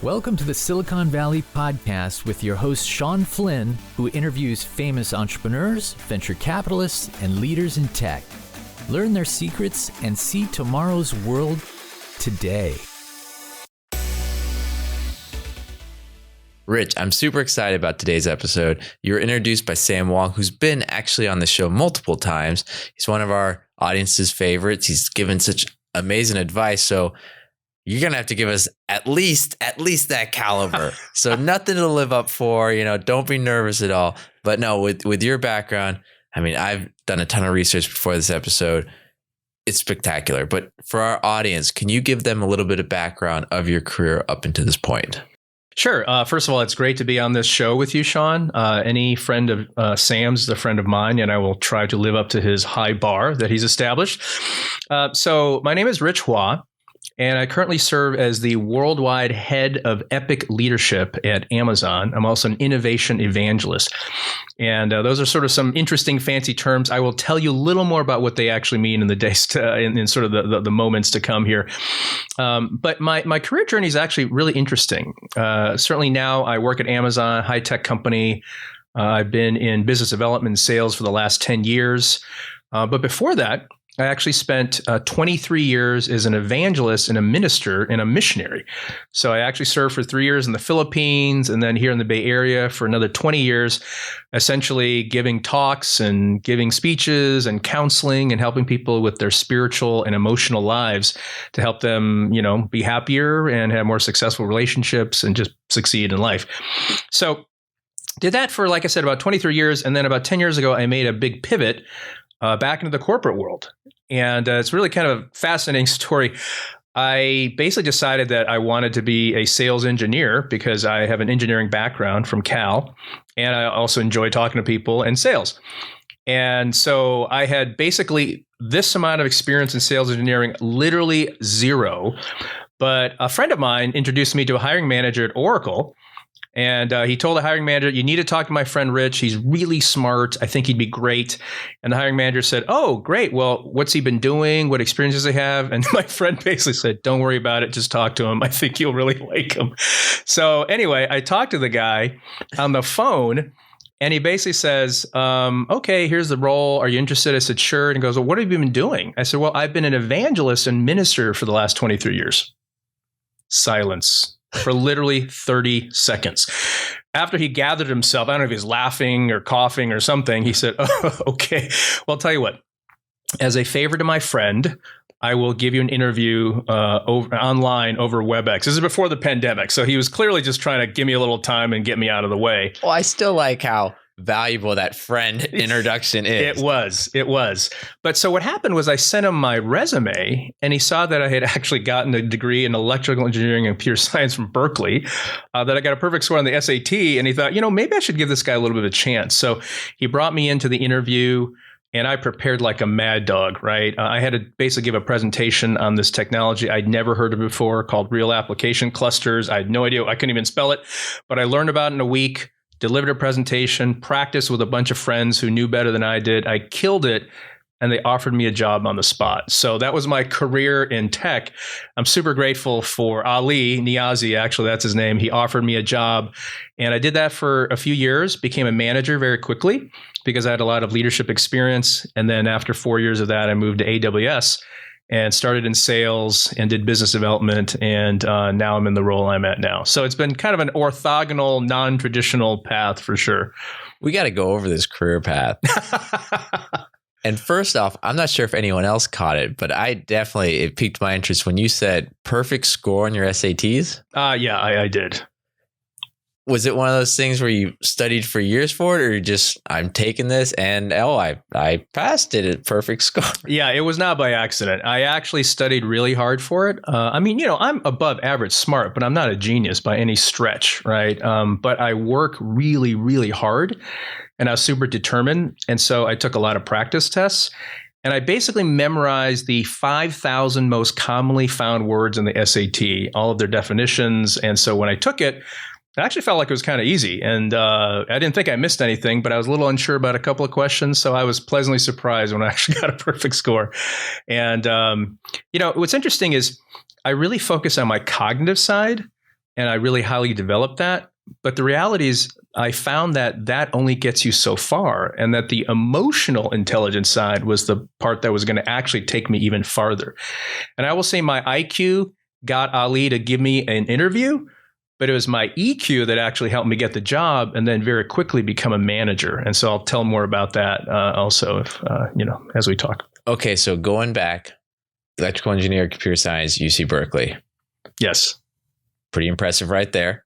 Welcome to the Silicon Valley Podcast with your host, Sean Flynn, who interviews famous entrepreneurs, venture capitalists, and leaders in tech. Learn their secrets and see tomorrow's world today. Rich, I'm super excited about today's episode. You were introduced by Sam Wong, who's been actually on the show multiple times. He's one of our audience's favorites. He's given such amazing advice. So you're going to have to give us at least that caliber. So nothing to live up for, don't be nervous at all. But no, with your background, I mean, I've done a ton of research before this episode. It's spectacular. But for our audience, can you give them a little bit of background of your career up until this point? Sure. First of all, it's great to be on this show with you, Sean. Any friend of Sam's is a friend of mine, and I will try to live up to his high bar that he's established. So my name is Rich HUA, and I currently serve as the worldwide head of epic leadership at Amazon. I'm also an innovation evangelist. And those are sort of some interesting, fancy terms. I will tell you a little more about what they actually mean in the days in sort of the moments to come here. But my career journey is actually really interesting. Certainly now I work at Amazon, high-tech company. I've been in business development and sales for the last 10 years. But before that, I actually spent 23 years as an evangelist and a minister and a missionary. So I actually served for 3 years in the Philippines and then here in the Bay Area for another 20 years, essentially giving talks and giving speeches and counseling and helping people with their spiritual and emotional lives to help them, be happier and have more successful relationships and just succeed in life. So did that for, like I said, about 23 years. And then about 10 years ago, I made a big pivot back into the corporate world. And it's really kind of a fascinating story. I basically decided that I wanted to be a sales engineer because I have an engineering background from Cal, and I also enjoy talking to people and sales. And so I had basically this amount of experience in sales engineering, literally zero. But a friend of mine introduced me to a hiring manager at Oracle. And he told the hiring manager, you need to talk to my friend Rich. He's really smart. I think he'd be great. And the hiring manager said, oh, great. Well, what's he been doing? What experiences does he have? And my friend basically said, don't worry about it. Just talk to him. I think you'll really like him. So anyway, I talked to the guy on the phone. And he basically says, okay, here's the role. Are you interested? I said, sure. And he goes, well, what have you been doing? I said, well, I've been an evangelist and minister for the last 23 years. Silence. For literally 30 seconds. After he gathered himself, I don't know if he's laughing or coughing or something, he said, oh, okay. Well, I'll tell you what, as a favor to my friend, I will give you an interview online over WebEx. This is before the pandemic. So he was clearly just trying to give me a little time and get me out of the way. Well, I still like how valuable that friend introduction is. It was. But so what happened was I sent him my resume and he saw that I had actually gotten a degree in electrical engineering and computer science from Berkeley, that I got a perfect score on the SAT. And he thought, maybe I should give this guy a little bit of a chance. So he brought me into the interview and I prepared like a mad dog, right? I had to basically give a presentation on this technology I'd never heard of before called real application clusters. I had no idea. I couldn't even spell it, but I learned about it in a week. Delivered a presentation, practiced with a bunch of friends who knew better than I did. I killed it, and they offered me a job on the spot. So that was my career in tech. I'm super grateful for Ali Niazi, actually, that's his name. He offered me a job, and I did that for a few years, became a manager very quickly because I had a lot of leadership experience. And then after 4 years of that, I moved to AWS and started in sales and did business development. And now I'm in the role I'm at now. So it's been kind of an orthogonal, non-traditional path for sure. We got to go over this career path. And first off, I'm not sure if anyone else caught it, but it piqued my interest when you said perfect score on your SATs. Yeah, I did. Was it one of those things where you studied for years for it, or just, I'm taking this and, I passed it at perfect score? Yeah, it was not by accident. I actually studied really hard for it. I'm above average smart, but I'm not a genius by any stretch, right? But I work really, really hard and I was super determined. And so I took a lot of practice tests and I basically memorized the 5,000 most commonly found words in the SAT, all of their definitions. And so when I took it, it actually felt like it was kind of easy. And I didn't think I missed anything, but I was a little unsure about a couple of questions. So I was pleasantly surprised when I actually got a perfect score. And, what's interesting is I really focus on my cognitive side and I really highly developed that. But the reality is I found that that only gets you so far, and that the emotional intelligence side was the part that was going to actually take me even farther. And I will say my IQ got Ali to give me an interview, but it was my EQ that actually helped me get the job and then very quickly become a manager. And so I'll tell more about that also, if, as we talk. Okay, so going back, electrical engineer, computer science, UC Berkeley. Yes. Pretty impressive right there.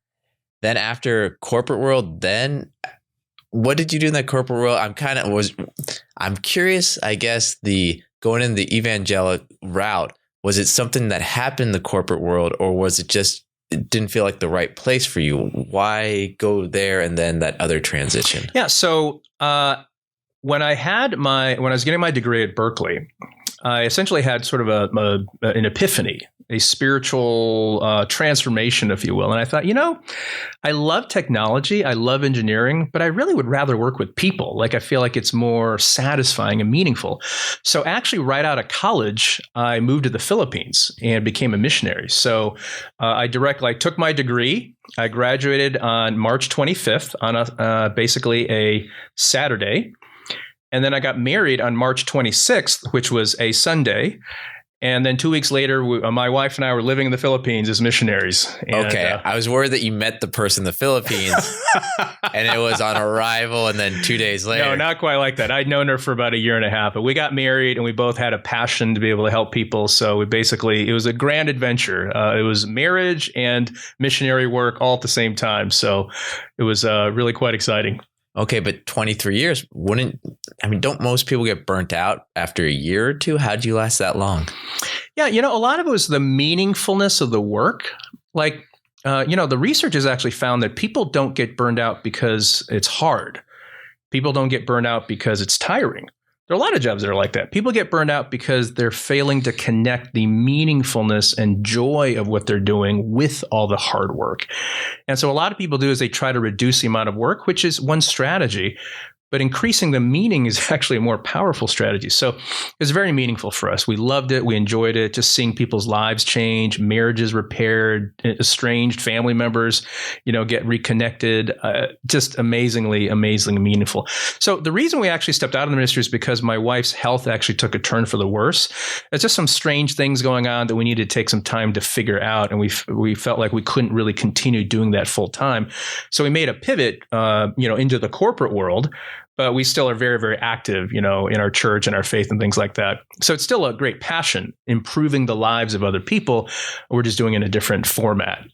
Then after corporate world, then what did you do in that corporate world? I'm curious, I guess, going in the evangelic route, was it something that happened in the corporate world, or was it just, it didn't feel like the right place for you? Why go there and then that other transition? Yeah. So when I was getting my degree at Berkeley, I essentially had sort of an epiphany, a spiritual transformation, if you will. And I thought, I love technology, I love engineering, but I really would rather work with people. Like, I feel like it's more satisfying and meaningful. So actually, right out of college, I moved to the Philippines and became a missionary. So I took my degree. I graduated on March 25th on basically a Saturday. And then I got married on March 26th, which was a Sunday. And then 2 weeks later, my wife and I were living in the Philippines as missionaries. And, okay. I was worried that you met the person in the Philippines and it was on arrival and then 2 days later. No, not quite like that. I'd known her for about a year and a half, but we got married and we both had a passion to be able to help people. So it was a grand adventure. It was marriage and missionary work all at the same time. So it was really quite exciting. Okay, but 23 years, don't most people get burnt out after a year or two? How'd you last that long? Yeah, a lot of it was the meaningfulness of the work. Like, the research has actually found that people don't get burned out because it's hard. People don't get burned out because it's tiring. There are a lot of jobs that are like that. People get burned out because they're failing to connect the meaningfulness and joy of what they're doing with all the hard work. And so a lot of people do is they try to reduce the amount of work, which is one strategy. But increasing the meaning is actually a more powerful strategy. So it's very meaningful for us. We loved it. We enjoyed it. Just seeing people's lives change, marriages repaired, estranged family members, get reconnected. Just amazingly meaningful. So the reason we actually stepped out of the ministry is because my wife's health actually took a turn for the worse. There's just some strange things going on that we needed to take some time to figure out. And we felt like we couldn't really continue doing that full time. So we made a pivot, into the corporate world. But we still are very, very active, in our church and our faith and things like that. So it's still a great passion, improving the lives of other people. We're just doing it in a different format.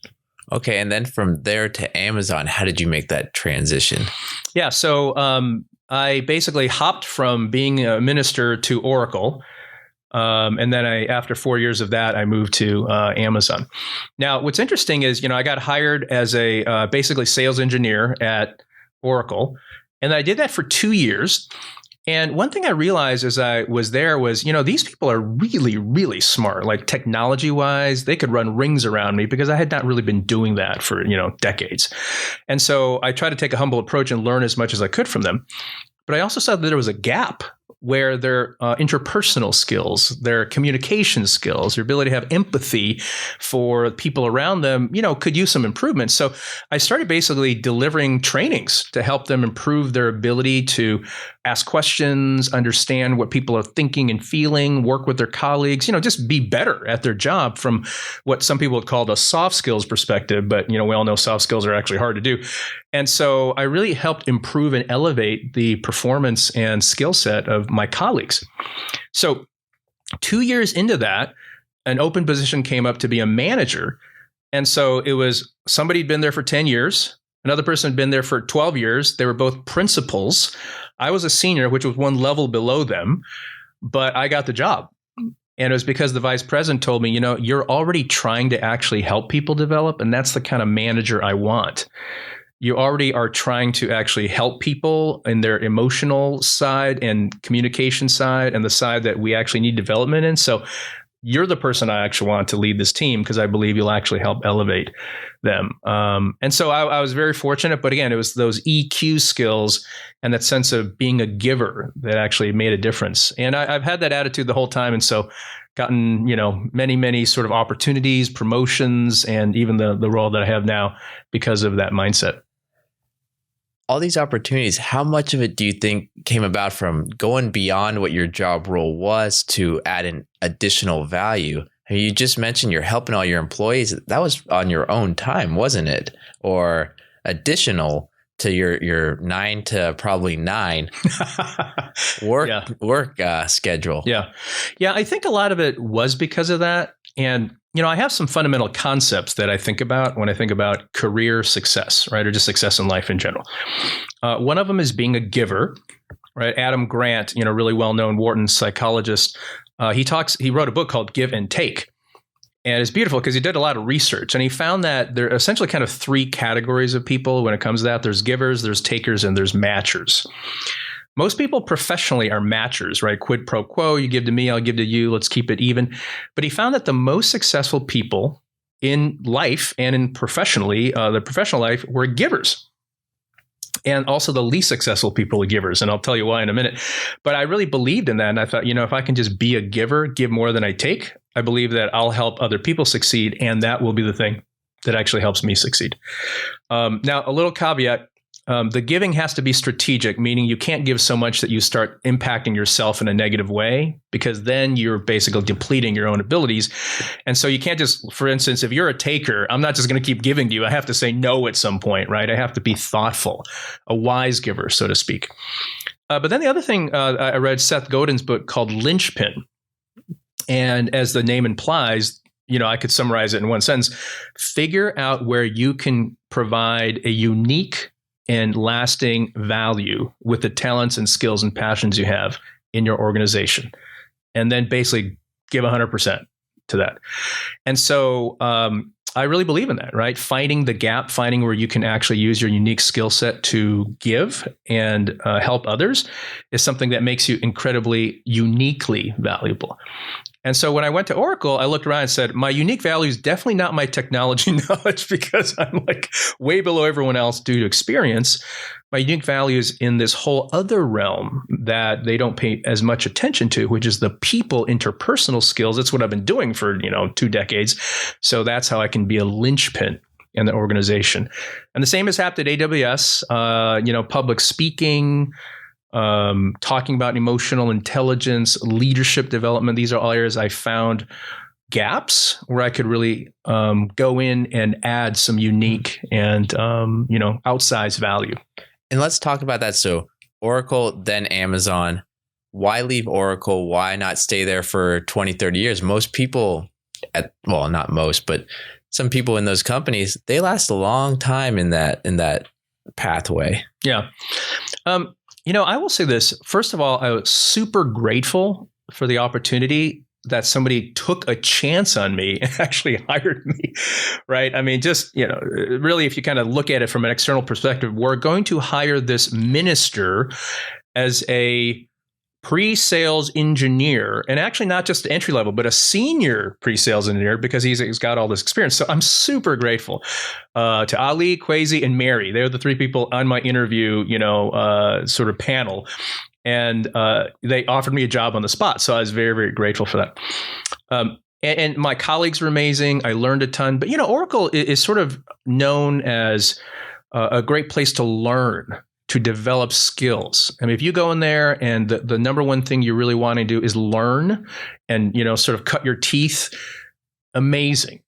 Okay. And then from there to Amazon, how did you make that transition? Yeah. So I basically hopped from being a minister to Oracle. And then after 4 years of that, I moved to Amazon. Now, what's interesting is, I got hired as a basically sales engineer at Oracle. And I did that for 2 years. And one thing I realized as I was there was, these people are really, really smart. Like, technology wise, they could run rings around me because I had not really been doing that for, decades. And so I tried to take a humble approach and learn as much as I could from them. But I also saw that there was a gap where their interpersonal skills, their communication skills, their ability to have empathy for people around them, could use some improvement. So I started basically delivering trainings to help them improve their ability to ask questions, understand what people are thinking and feeling, work with their colleagues, just be better at their job from what some people would call a soft skills perspective. But, we all know soft skills are actually hard to do. And so I really helped improve and elevate the performance and skill set of my colleagues. So 2 years into that, an open position came up to be a manager. And so it was somebody had been there for 10 years. Another person had been there for 12 years. They were both principals. I was a senior, which was one level below them, but I got the job. And it was because the vice president told me, you're already trying to actually help people develop. And that's the kind of manager I want. You already are trying to actually help people in their emotional side and communication side and the side that we actually need development in. So you're the person I actually want to lead this team because I believe you'll actually help elevate them. And so I was very fortunate. But again, it was those EQ skills and that sense of being a giver that actually made a difference. And I've had that attitude the whole time. And so gotten, many sort of opportunities, promotions, and even the role that I have now because of that mindset. All these opportunities, how much of it do you think came about from going beyond what your job role was to add an additional value? You just mentioned you're helping all your employees. That was on your own time, wasn't it? Or additional to your 9 to probably 9 work schedule. Yeah. I think a lot of it was because of that. And, I have some fundamental concepts that I think about when I think about career success, right? Or just success in life in general. One of them is being a giver, right? Adam Grant, really well-known Wharton psychologist, he wrote a book called Give and Take. And it's beautiful because he did a lot of research, and he found that there are essentially kind of 3 categories of people when it comes to that. There's givers, there's takers, and there's matchers. Most people professionally are matchers, right? Quid pro quo, you give to me, I'll give to you, let's keep it even. But he found that the most successful people in life and in the professional life were givers. And also the least successful people are givers. And I'll tell you why in a minute. But I really believed in that. And I thought, if I can just be a giver, give more than I take, I believe that I'll help other people succeed. And that will be the thing that actually helps me succeed. Now, a little caveat. The giving has to be strategic, meaning you can't give so much that you start impacting yourself in a negative way, because then you're basically depleting your own abilities. And so you can't just, for instance, if you're a taker, I'm not just going to keep giving to you. I have to say no at some point, right? I have to be thoughtful, a wise giver, so to speak. But then the other thing, I read Seth Godin's book called Linchpin. And as the name implies, I could summarize it in one sentence: figure out where you can provide a unique and lasting value with the talents and skills and passions you have in your organization. And then basically give 100% to that. And so I really believe in that, right? Finding the gap, finding where you can actually use your unique skill set to give and help others is something that makes you incredibly uniquely valuable. And so when I went to Oracle, I looked around and said, my unique value is definitely not my technology knowledge, because I'm like way below everyone else due to experience. My unique value is in this whole other realm that they don't pay as much attention to, which is the people interpersonal skills. That's what I've been doing for, 2 decades. So that's how I can be a linchpin in the organization. And the same has happened at AWS, public speaking, talking about emotional intelligence, leadership development. These are all areas I found gaps where I could really go in and add some unique and, outsized value. And let's talk about that. So Oracle, then Amazon. Why leave Oracle? Why not stay there for 20, 30 years? Most people, not most, but some people in those companies, they last a long time in that pathway. Yeah. I will say this. First of all, I was super grateful for the opportunity that somebody took a chance on me and actually hired me, right? I mean, just, really, if you kind of look at it from an external perspective, we're going to hire this minister as a pre-sales engineer, and actually not just entry level, but a senior pre-sales engineer, because he's got all this experience. So I'm super grateful to Ali, Kwesi, and Mary. They're the 3 people on my interview, sort of panel. And they offered me a job on the spot. So I was very, very grateful for that. And my colleagues were amazing. I learned a ton. But, Oracle is sort of known as a great place to learn, to develop skills. I mean, if you go in there and the number one thing you really want to do is learn and, sort of cut your teeth, amazing.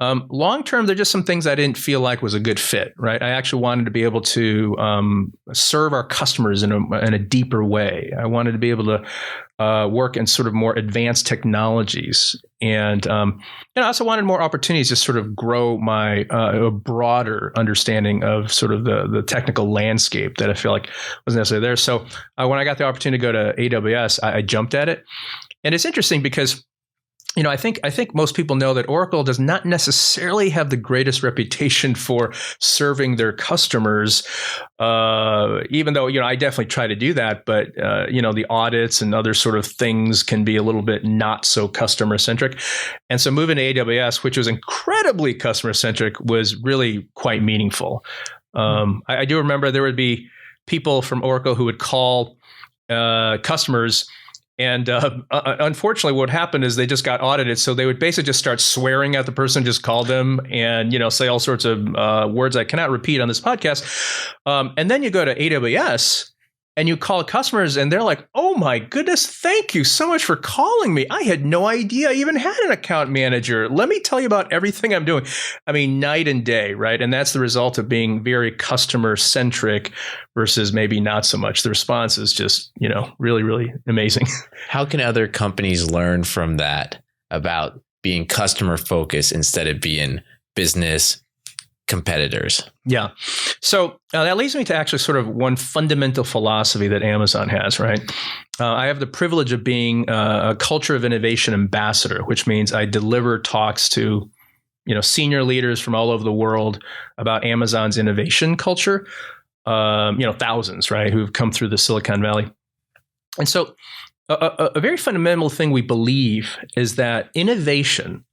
Long term, there are just some things I didn't feel like was a good fit, right? I actually wanted to be able to serve our customers in a deeper way. I wanted to be able to work in sort of more advanced technologies. And I also wanted more opportunities to sort of grow my a broader understanding of sort of the technical landscape that I feel like wasn't necessarily there. So when I got the opportunity to go to AWS, I jumped at it. And it's interesting because I think most people know that Oracle does not necessarily have the greatest reputation for serving their customers, even though, I definitely try to do that. But, the audits and other sort of things can be a little bit not so customer centric. And so moving to AWS, which was incredibly customer centric, was really quite meaningful. I do remember there would be people from Oracle who would call customers And unfortunately, what happened is they just got audited. So they would basically just start swearing at the person, just call them and, say all sorts of words I cannot repeat on this podcast. And then you go to AWS and you call customers and they're like, oh my goodness, thank you so much for calling me. I had no idea I even had an account manager. Let me tell you about everything I'm doing. I mean, night and day, right? And that's the result of being very customer centric versus maybe not so much. The response is just, really, really amazing. How can other companies learn from that about being customer focused instead of being business competitors? Yeah. So that leads me to actually sort of one fundamental philosophy that Amazon has, right? I have the privilege of being a culture of innovation ambassador, which means I deliver talks to, senior leaders from all over the world about Amazon's innovation culture, thousands, right, who've come through the Silicon Valley. And so a very fundamental thing we believe is that innovation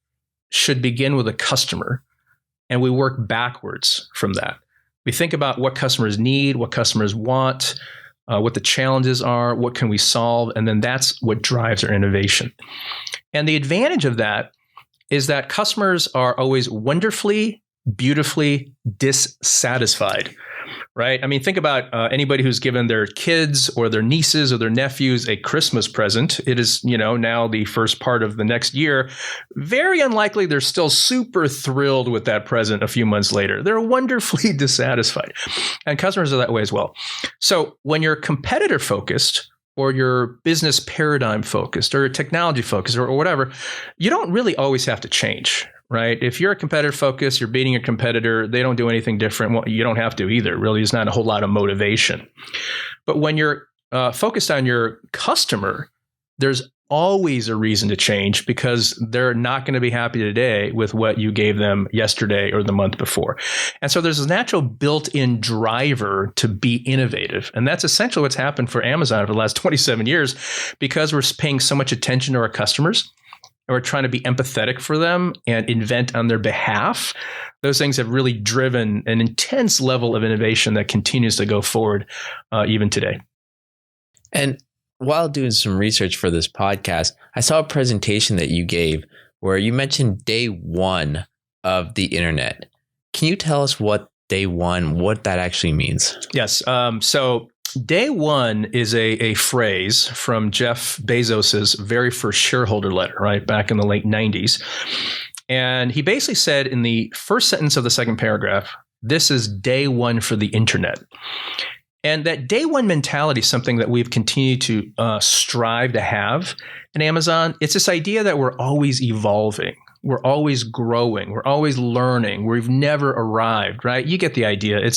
should begin with a customer. And we work backwards from that. We think about what customers need, what customers want, what the challenges are, what can we solve, and then that's what drives our innovation. And the advantage of that is that customers are always wonderfully, beautifully dissatisfied, right? I mean, think about anybody who's given their kids or their nieces or their nephews a Christmas present. It is, now the first part of the next year. Very unlikely they're still super thrilled with that present a few months later. They're wonderfully dissatisfied. And customers are that way as well. So when you're competitor focused, or you're business paradigm focused, or technology focused, or whatever, you don't really always have to change. Right? If you're a competitor focused, you're beating your competitor, they don't do anything different. Well, you don't have to either. Really, there's not a whole lot of motivation. But when you're focused on your customer, there's always a reason to change because they're not going to be happy today with what you gave them yesterday or the month before. And so there's a natural built-in driver to be innovative. And that's essentially what's happened for Amazon over the last 27 years because we're paying so much attention to our customers. And we're trying to be empathetic for them and invent on their behalf. Those things have really driven an intense level of innovation that continues to go forward even today. And while doing some research for this podcast, I saw a presentation that you gave where you mentioned day one of the internet. Can you tell us what day one, what that actually means? Yes. So day one is a phrase from Jeff Bezos's very first shareholder letter, right, back in the late 90s. And he basically said in the first sentence of the second paragraph, this is day one for the internet. And that day one mentality is something that we've continued to strive to have in Amazon. It's this idea that we're always evolving. We're always growing. We're always learning. We've never arrived, right? You get the idea.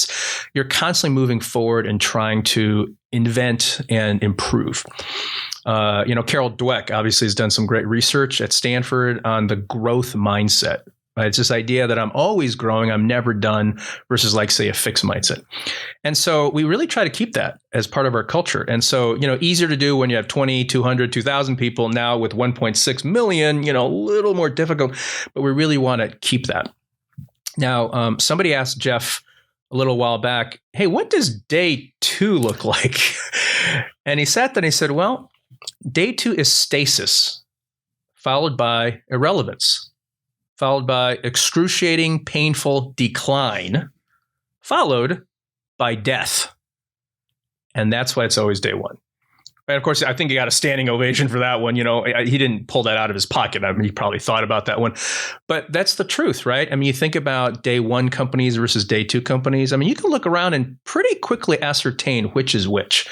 You're constantly moving forward and trying to invent and improve. Carol Dweck obviously has done some great research at Stanford on the growth mindset. Right? It's this idea that I'm always growing, I'm never done, versus like, say, a fixed mindset. And so we really try to keep that as part of our culture. And so, easier to do when you have 20, 200, 2,000 people. Now with 1.6 million, a little more difficult, but we really want to keep that. Now, somebody asked Jeff a little while back, hey, what does day two look like? And he sat there and he said, well, day two is stasis, followed by irrelevance, followed by excruciating, painful decline, followed by death. And that's why it's always day one. And of course, I think he got a standing ovation for that one. He didn't pull that out of his pocket. I mean, he probably thought about that one. But that's the truth, right? I mean, you think about day one companies versus day two companies. I mean, you can look around and pretty quickly ascertain which is which.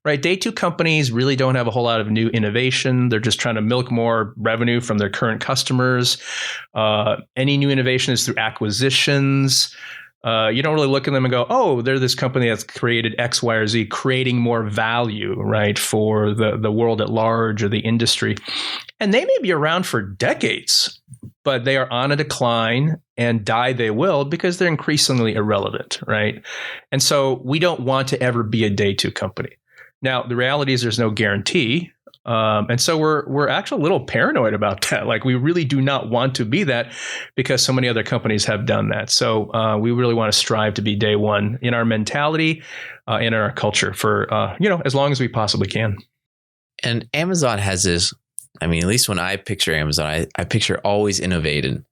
Right. Day two companies really don't have a whole lot of new innovation. They're just trying to milk more revenue from their current customers. Any new innovation is through acquisitions. You don't really look at them and go, oh, they're this company that's created X, Y, or Z, creating more value, right, for the world at large or the industry. And they may be around for decades, but they are on a decline and die they will because they're increasingly irrelevant, right? And so we don't want to ever be a day two company. Now, the reality is there's no guarantee. And so we're actually a little paranoid about that. Like we really do not want to be that because so many other companies have done that. So we really want to strive to be day one in our mentality, in our culture for, as long as we possibly can. And Amazon has this, I mean, at least when I picture Amazon, I picture always innovating,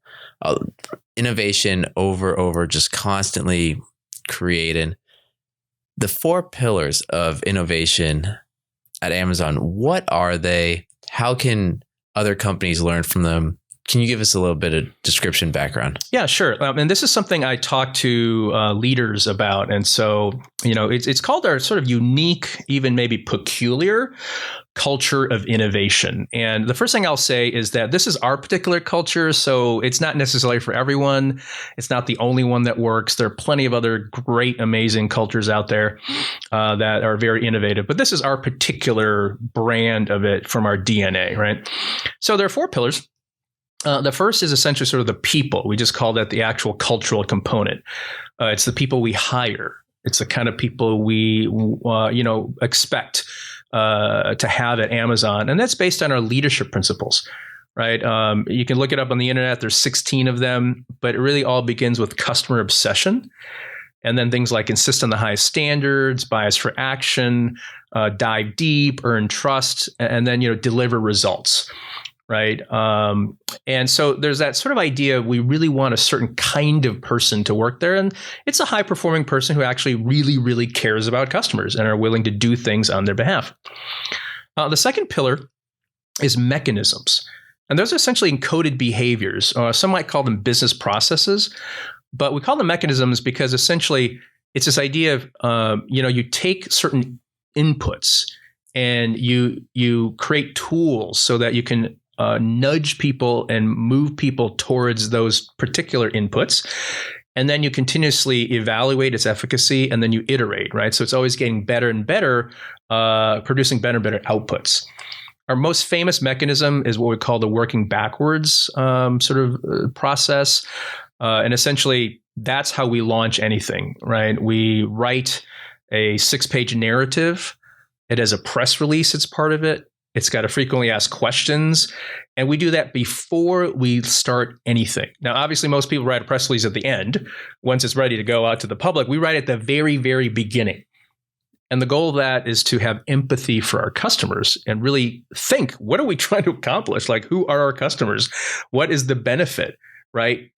innovation over, just constantly creating. The 4 pillars of innovation at Amazon, what are they? How can other companies learn from them? Can you give us a little bit of description background? Yeah, sure. And this is something I talk to leaders about. And so, it's called our sort of unique, even maybe peculiar culture of innovation. And the first thing I'll say is that this is our particular culture. So it's not necessarily for everyone. It's not the only one that works. There are plenty of other great, amazing cultures out there that are very innovative. But this is our particular brand of it from our DNA, right? So there are 4 pillars. The first is essentially sort of the people. We just call that the actual cultural component. It's the people we hire. It's the kind of people we, expect to have at Amazon. And that's based on our leadership principles, right? You can look it up on the internet. There's 16 of them, but it really all begins with customer obsession. And then things like insist on the highest standards, bias for action, dive deep, earn trust, and then, deliver results. Right. And so there's that sort of idea we really want a certain kind of person to work there. And it's a high performing person who actually really, really cares about customers and are willing to do things on their behalf. The second pillar is mechanisms. And those are essentially encoded behaviors. Some might call them business processes, but we call them mechanisms because essentially it's this idea of, you take certain inputs and you create tools so that you can nudge people and move people towards those particular inputs. And then you continuously evaluate its efficacy and then you iterate, right? So it's always getting better and better, producing better and better outputs. Our most famous mechanism is what we call the working backwards sort of process. And essentially, that's how we launch anything, right? We write a 6-page narrative. It has a press release. It's part of it. It's got to frequently ask questions. And we do that before we start anything. Now, obviously, most people write a press release at the end. Once it's ready to go out to the public, we write at the very, very beginning. And the goal of that is to have empathy for our customers and really think, what are we trying to accomplish? Like, who are our customers? What is the benefit, right?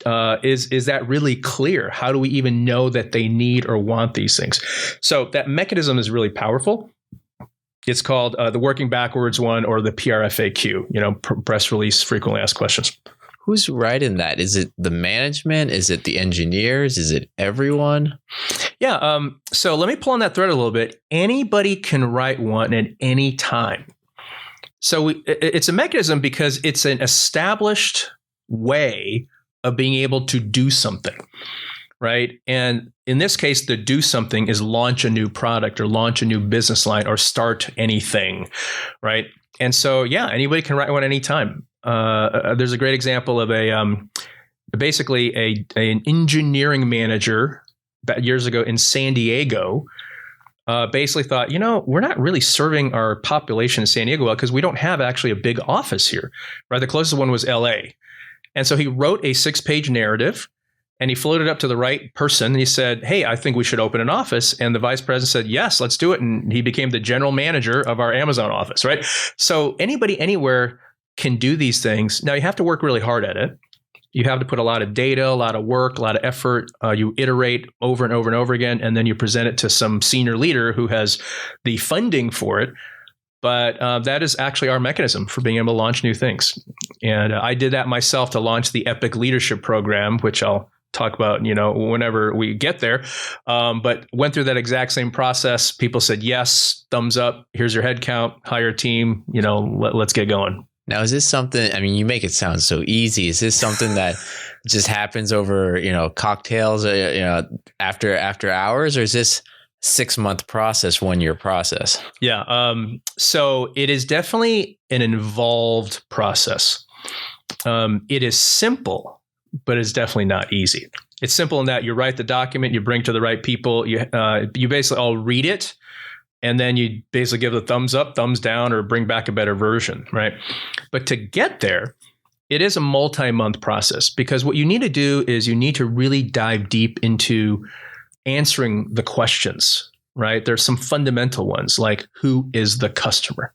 Is that really clear? How do we even know that they need or want these things? So that mechanism is really powerful. It's called the working backwards one, or the PRFAQ, press release, frequently asked questions. Who's writing that? Is it the management? Is it the engineers? Is it everyone? Yeah. So let me pull on that thread a little bit. Anybody can write one at any time. So it's a mechanism because it's an established way of being able to do something. Right. And in this case, the do something is launch a new product or launch a new business line or start anything. Right. And so, yeah, anybody can write one anytime. There's a great example of basically an engineering manager years ago in San Diego. Basically thought, we're not really serving our population in San Diego well because we don't have actually a big office here. Right. The closest one was LA. And so he wrote a 6-page narrative. And he floated up to the right person and he said, hey, I think we should open an office. And the vice president said, yes, let's do it. And he became the general manager of our Amazon office, right? So anybody anywhere can do these things. Now you have to work really hard at it. You have to put a lot of data, a lot of work, a lot of effort. You iterate over and over and over again. And then you present it to some senior leader who has the funding for it. But that is actually our mechanism for being able to launch new things. And I did that myself to launch the Epic Leadership Program, which I'll talk about, whenever we get there. But went through that exact same process. People said, yes, thumbs up. Here's your head count, hire a team, let's get going. Now, is this something, I mean, you make it sound so easy. Is this something that just happens over, cocktails, after hours, or is this 6-month process, 1-year process? Yeah. So it is definitely an involved process. It is simple, but it's definitely not easy. It's simple in that you write the document, you bring it to the right people, you basically all read it, and then you basically give the thumbs up, thumbs down, or bring back a better version, right? But to get there, it is a multi-month process because what you need to do is you need to really dive deep into answering the questions, right? There's some fundamental ones like, who is the customer?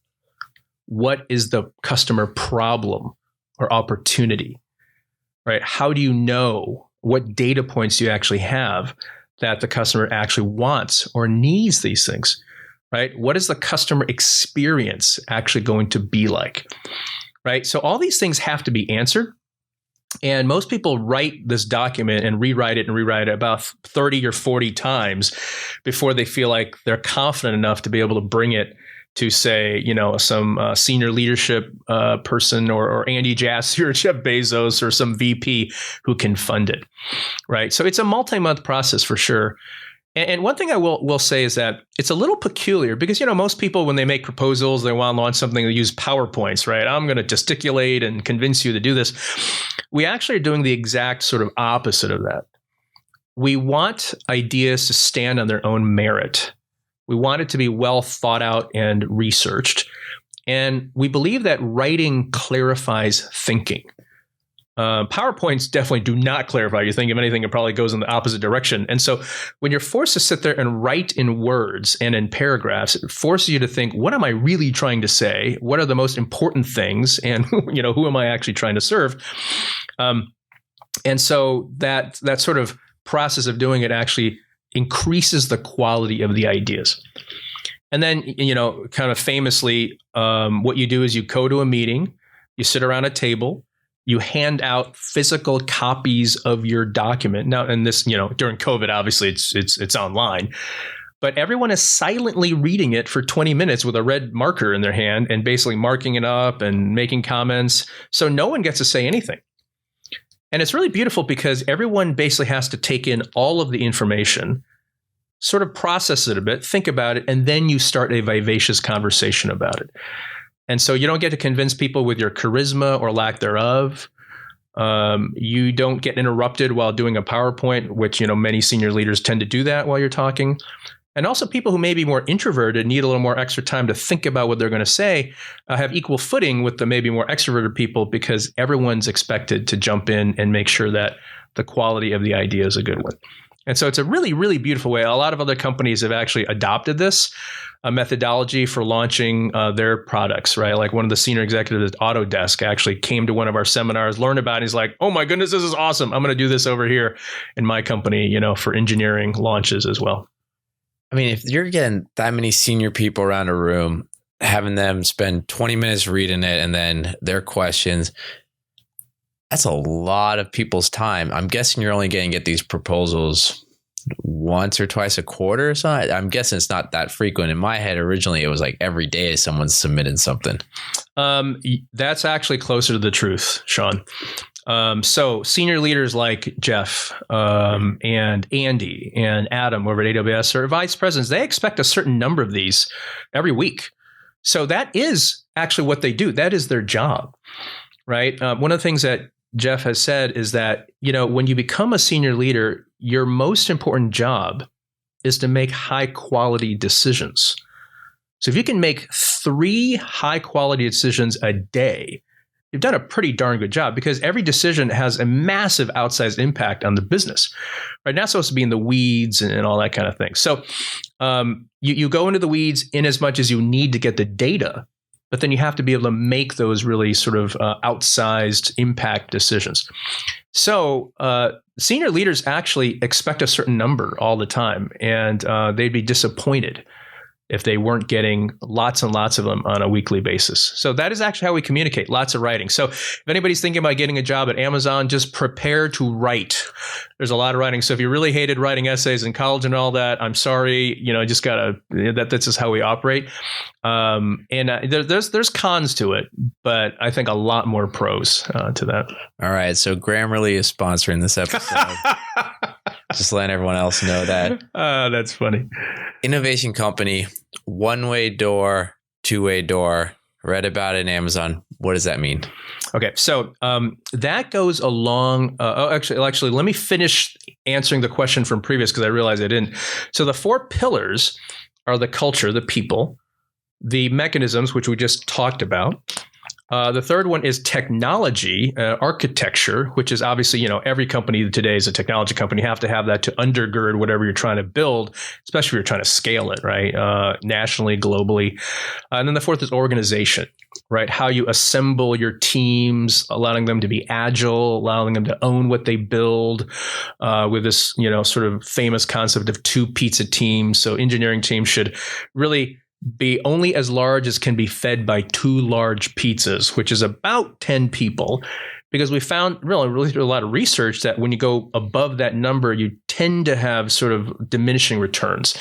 what is the customer problem or opportunity, right? How do you know what data points do you actually have that the customer actually wants or needs these things, right? What is the customer experience actually going to be like, right? So all these things have to be answered. And most people write this document and rewrite it about 30 or 40 times before they feel like they're confident enough to be able to bring it to, say, some senior leadership person or Andy Jassy or Jeff Bezos or some VP who can fund it, right? So it's a multi-month process for sure. And one thing I will say is that it's a little peculiar because, most people, when they make proposals, they want to launch something, they use PowerPoints, right? I'm going to gesticulate and convince you to do this. We actually are doing the exact sort of opposite of that. We want ideas to stand on their own merit. We want it to be well thought out and researched. And we believe that writing clarifies thinking. PowerPoints definitely do not clarify your thinking. If anything, it probably goes in the opposite direction. And so when you're forced to sit there and write in words and in paragraphs, it forces you to think, what am I really trying to say? What are the most important things? And who am I actually trying to serve? And so that sort of process of doing it actually increases the quality of the ideas. And then, kind of famously, what you do is you go to a meeting, you sit around a table, you hand out physical copies of your document. Now, and this, during COVID, obviously it's online, but everyone is silently reading it for 20 minutes with a red marker in their hand and basically marking it up and making comments. So no one gets to say anything. And it's really beautiful because everyone basically has to take in all of the information, sort of process it a bit, think about it, and then you start a vivacious conversation about it. And so you don't get to convince people with your charisma or lack thereof. You don't get interrupted while doing a PowerPoint, which, many senior leaders tend to do that while you're talking. And also people who may be more introverted need a little more extra time to think about what they're going to say, have equal footing with the maybe more extroverted people because everyone's expected to jump in and make sure that the quality of the idea is a good one. And so it's a really, really beautiful way. A lot of other companies have actually adopted this methodology for launching their products, right? Like one of the senior executives at Autodesk actually came to one of our seminars, learned about it. He's like, oh my goodness, this is awesome. I'm going to do this over here in my company, for engineering launches as well. I mean, if you're getting that many senior people around a room, having them spend 20 minutes reading it and then their questions, that's a lot of people's time. I'm guessing you're only going to get these proposals once or twice a quarter or something. I'm guessing it's not that frequent. In my head, originally, it was like every day someone submitted something. That's actually closer to the truth, Sean. So senior leaders like Jeff and Andy and Adam over at AWS or vice presidents, they expect a certain number of these every week. So that is actually what they do. That is their job, right? One of the things that Jeff has said is that, when you become a senior leader, your most important job is to make high quality decisions. So if you can make 3 high quality decisions a day, you've done a pretty darn good job because every decision has a massive outsized impact on the business, right? Not supposed to be in the weeds and all that kind of thing. So you go into the weeds in as much as you need to get the data, but then you have to be able to make those really sort of outsized impact decisions. So senior leaders actually expect a certain number all the time, and they'd be disappointed if they weren't getting lots and lots of them on a weekly basis. So that is actually how we communicate, lots of writing. So if anybody's thinking about getting a job at Amazon, just prepare to write. There's a lot of writing. So if you really hated writing essays in college and all that, I'm sorry, just that's just how we operate. There's cons to it, but I think a lot more pros to that. All right. So Grammarly is sponsoring this episode. Just letting everyone else know that. That's funny. Innovation company, one-way door, two-way door. Read about it in Amazon. What does that mean? Okay, so that goes along. Actually, let me finish answering the question from previous because I realized I didn't. So the 4 pillars are the culture, the people, the mechanisms, which we just talked about. The third one is technology, architecture, which is obviously, every company today is a technology company. You have to have that to undergird whatever you're trying to build, especially if you're trying to scale it, right? Nationally, globally. And then the fourth is organization. right? How you assemble your teams, allowing them to be agile, allowing them to own what they build, with this, sort of famous concept of 2 pizza teams. So engineering teams should really be only as large as can be fed by 2 large pizzas, which is about 10 people. Because we found really through a lot of research that when you go above that number, you tend to have sort of diminishing returns.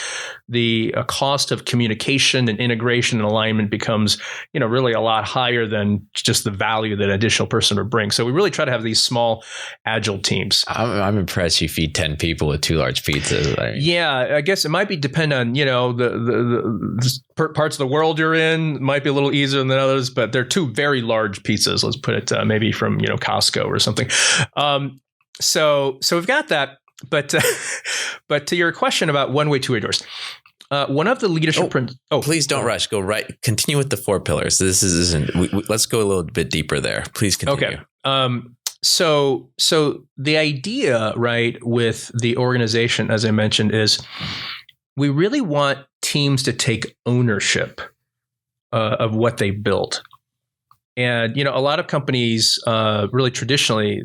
The cost of communication and integration and alignment becomes, really a lot higher than just the value that an additional person would bring. So we really try to have these small, agile teams. I'm impressed you feed 10 people with 2 large pizzas. Yeah, I guess it might be depend on, the parts of the world you're in. It might be a little easier than others, but they're 2 very large pizzas. Let's put it maybe from, Costco or something. So we've got that. But to your question about one-way, two-way doors, one of the leadership please don't rush. Go right. Continue with the 4 pillars. This isn't. Let's go a little bit deeper there. Please continue. Okay. So the idea, right, with the organization, as I mentioned, is we really want teams to take ownership of what they built. And, a lot of companies really traditionally,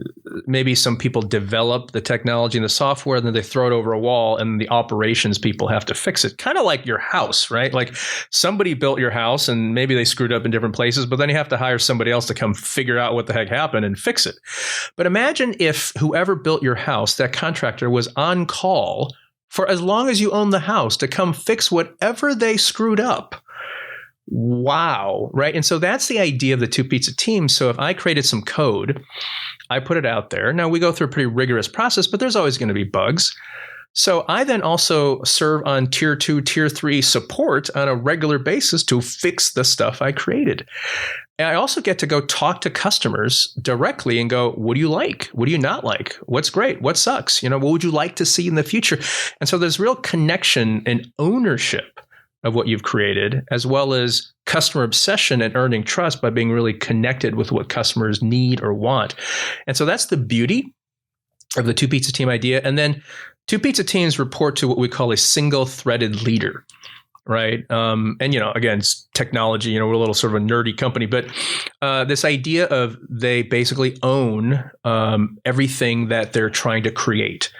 maybe some people develop the technology and the software, and then they throw it over a wall and the operations people have to fix it. Kind of like your house, right? Like somebody built your house and maybe they screwed up in different places, but then you have to hire somebody else to come figure out what the heck happened and fix it. But imagine if whoever built your house, that contractor, was on call for as long as you own the house to come fix whatever they screwed up. Wow. Right. And so that's the idea of the 2 pizza team. So if I created some code, I put it out there. Now we go through a pretty rigorous process, but there's always going to be bugs. So I then also serve on tier 2, tier 3 support on a regular basis to fix the stuff I created. And I also get to go talk to customers directly and go, what do you like? What do you not like? What's great? What sucks? What would you like to see in the future? And so there's real connection and ownership of what you've created, as well as customer obsession and earning trust by being really connected with what customers need or want. And so that's the beauty of the 2 pizza team idea. And then 2 pizza teams report to what we call a single threaded leader, right? And, again, it's technology, we're a little sort of a nerdy company, but this idea of they basically own everything that they're trying to create.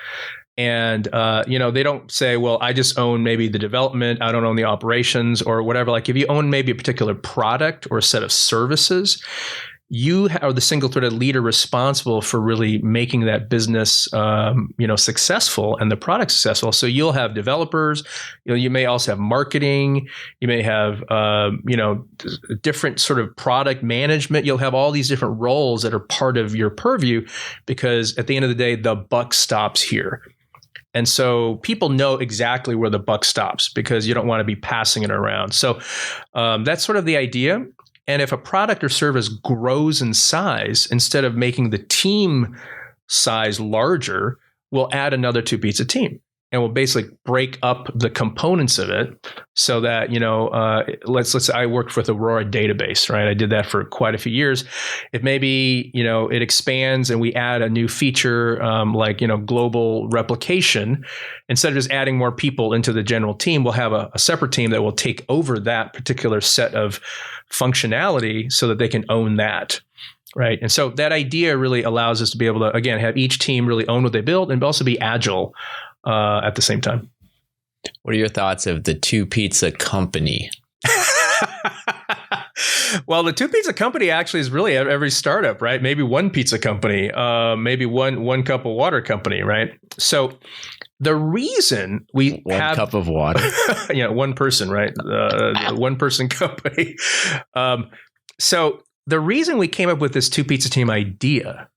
And, they don't say, well, I just own maybe the development. I don't own the operations or whatever. Like if you own maybe a particular product or a set of services, you are the single threaded leader responsible for really making that business, successful and the product successful. So you'll have developers, you may also have marketing, you may have, different sort of product management. You'll have all these different roles that are part of your purview, because at the end of the day, the buck stops here. And so people know exactly where the buck stops because you don't want to be passing it around. So that's sort of the idea. And if a product or service grows in size, instead of making the team size larger, we'll add another 2 pizza team. And we'll basically break up the components of it so that, let's say I worked with Aurora database, right? I did that for quite a few years. If maybe, it expands and we add a new feature like, global replication, instead of just adding more people into the general team, we'll have a separate team that will take over that particular set of functionality so that they can own that. Right. And so that idea really allows us to be able to, again, have each team really own what they build and also be agile at the same time. What are your thoughts of the 2 pizza company? Well, the 2 pizza company actually is really every startup, right? Maybe 1 pizza company, maybe one cup of water company, right? So the reason we have 1 cup of water, 1 person, right? 1 person company. So the reason we came up with this 2 pizza team idea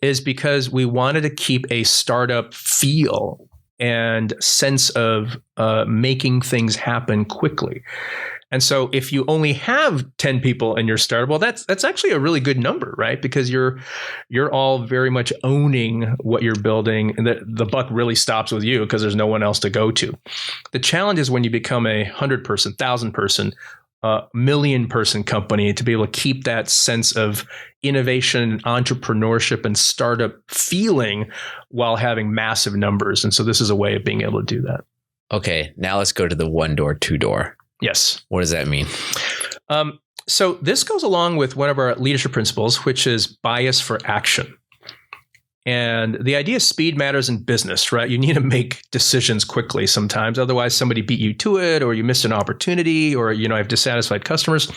is because we wanted to keep a startup feel and sense of making things happen quickly. And so if you only have 10 people in your startup, well, that's actually a really good number, right? because you're all very much owning what you're building, and the buck really stops with you because there's no one else to go to. The challenge is when you become a 100-person, 1,000-person, million-person company, to be able to keep that sense of innovation, entrepreneurship, and startup feeling while having massive numbers. And so this is a way of being able to do that. Okay, now let's go to the 1 door, 2 door. Yes. What does that mean? So this goes along with one of our leadership principles, which is bias for action. And the idea is speed matters in business, right? You need to make decisions quickly sometimes. Otherwise, somebody beat you to it, or you missed an opportunity, or, have dissatisfied customers.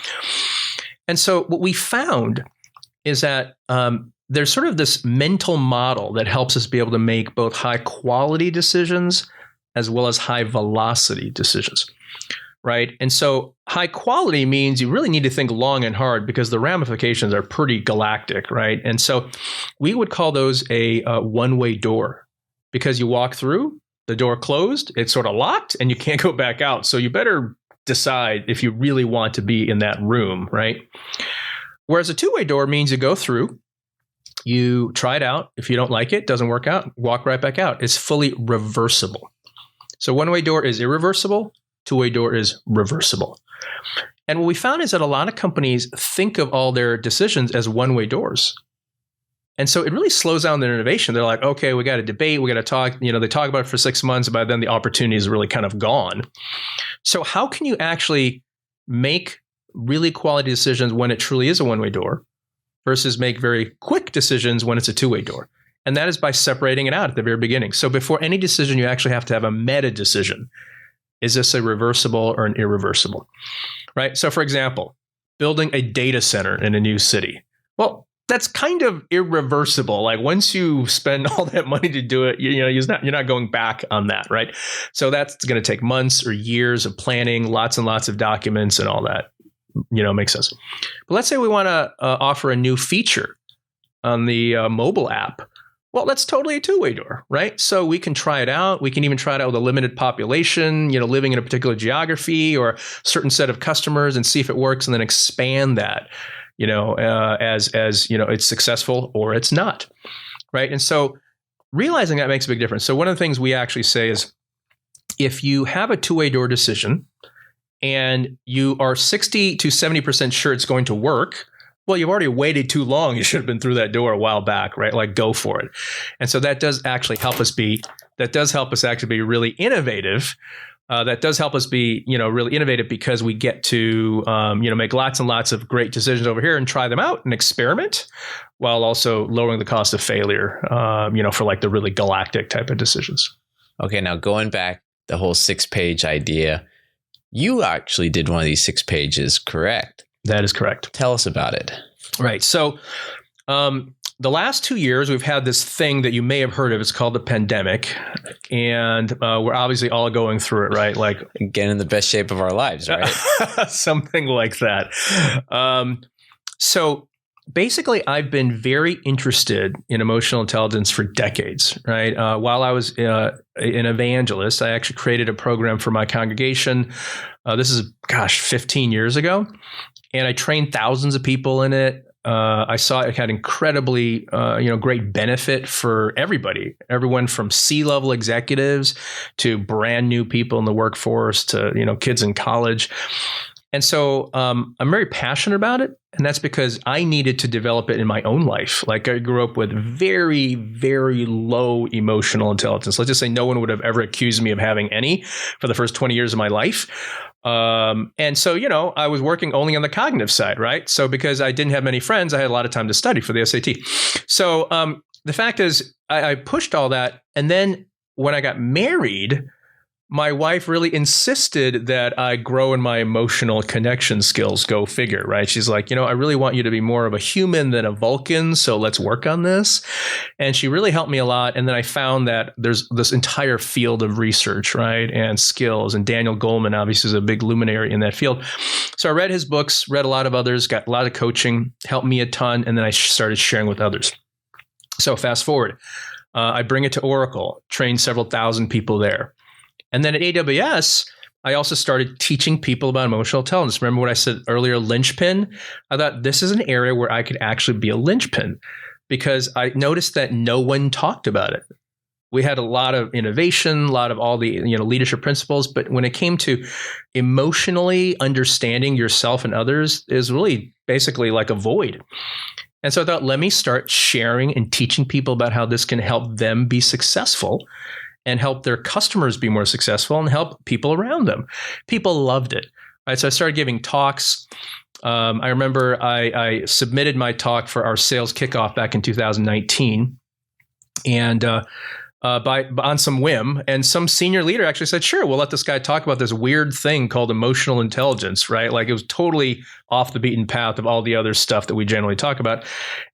And so what we found is that there's sort of this mental model that helps us be able to make both high quality decisions as well as high velocity decisions. Right. And so high quality means you really need to think long and hard because the ramifications are pretty galactic. Right. And so we would call those a one-way door, because you walk through, the door closed, it's sort of locked, and you can't go back out. So you better decide if you really want to be in that room. Right. Whereas a two-way door means you go through, you try it out. If you don't like it, doesn't work out, walk right back out. It's fully reversible. So one-way door is irreversible. Two-way door is reversible. And what we found is that a lot of companies think of all their decisions as one-way doors. And so it really slows down their innovation. They're like, okay, we got to debate, we got to talk. They talk about it for 6 months, by then the opportunity is really kind of gone. So how can you actually make really quality decisions when it truly is a one-way door versus make very quick decisions when it's a two-way door? And that is by separating it out at the very beginning. So before any decision, you actually have to have a meta decision. Is this a reversible or an irreversible? Right? So for example, building a data center in a new city. Well, that's kind of irreversible. Like once you spend all that money to do it, you're not going back on that, right? So that's going to take months or years of planning, lots and lots of documents and all that. Makes sense. But let's say we want to offer a new feature on the mobile app. Well, that's totally a two-way door, right? So we can try it out. We can even try it out with a limited population, living in a particular geography or a certain set of customers, and see if it works, and then expand that, as it's successful or it's not, right? And so realizing that makes a big difference. So one of the things we actually say is, if you have a two-way door decision and you are 60 to 70% sure it's going to work, well, you've already waited too long. You should have been through that door a while back, right? Like, go for it. And so that does actually help us actually be really innovative. That does help us be, really innovative, because we get to, make lots and lots of great decisions over here and try them out and experiment, while also lowering the cost of failure, for like the really galactic type of decisions. Okay. Now going back, the whole 6-page idea, you actually did one of these 6 pages, correct? That is correct. Tell us about it. Right. So the last 2 years, we've had this thing that you may have heard of. It's called the pandemic. And we're obviously all going through it, right? Like getting in the best shape of our lives, right? Something like that. So basically, I've been very interested in emotional intelligence for decades, right? While I was an evangelist, I actually created a program for my congregation. This is, 15 years ago. And I trained thousands of people in it. I saw it had incredibly, great benefit for everybody, everyone from C-level executives to brand new people in the workforce to, kids in college. And so I'm very passionate about it. And that's because I needed to develop it in my own life. Like, I grew up with very, very low emotional intelligence. Let's just say no one would have ever accused me of having any for the first 20 years of my life. And so, I was working only on the cognitive side, right? So because I didn't have many friends, I had a lot of time to study for the SAT. So the fact is, I pushed all that. And then when I got married, my wife really insisted that I grow in my emotional connection skills. Go figure, right? She's like, I really want you to be more of a human than a Vulcan. So let's work on this. And she really helped me a lot. And then I found that there's this entire field of research, right? And skills. And Daniel Goleman obviously is a big luminary in that field. So I read his books, read a lot of others, got a lot of coaching, helped me a ton. And then I started sharing with others. So fast forward, I bring it to Oracle, trained several thousand people there. And then at AWS, I also started teaching people about emotional intelligence. Remember what I said earlier, linchpin? I thought this is an area where I could actually be a linchpin, because I noticed that no one talked about it. We had a lot of innovation, a lot of all the leadership principles, but when it came to emotionally understanding yourself and others, is really basically like a void. And so I thought, let me start sharing and teaching people about how this can help them be successful, and help their customers be more successful, and help people around them. People loved it. right? So I started giving talks. I remember I submitted my talk for our sales kickoff back in 2019, and on some whim, and some senior leader actually said, "Sure, we'll let this guy talk about this weird thing called emotional intelligence," right? Like it was totally off the beaten path of all the other stuff that we generally talk about.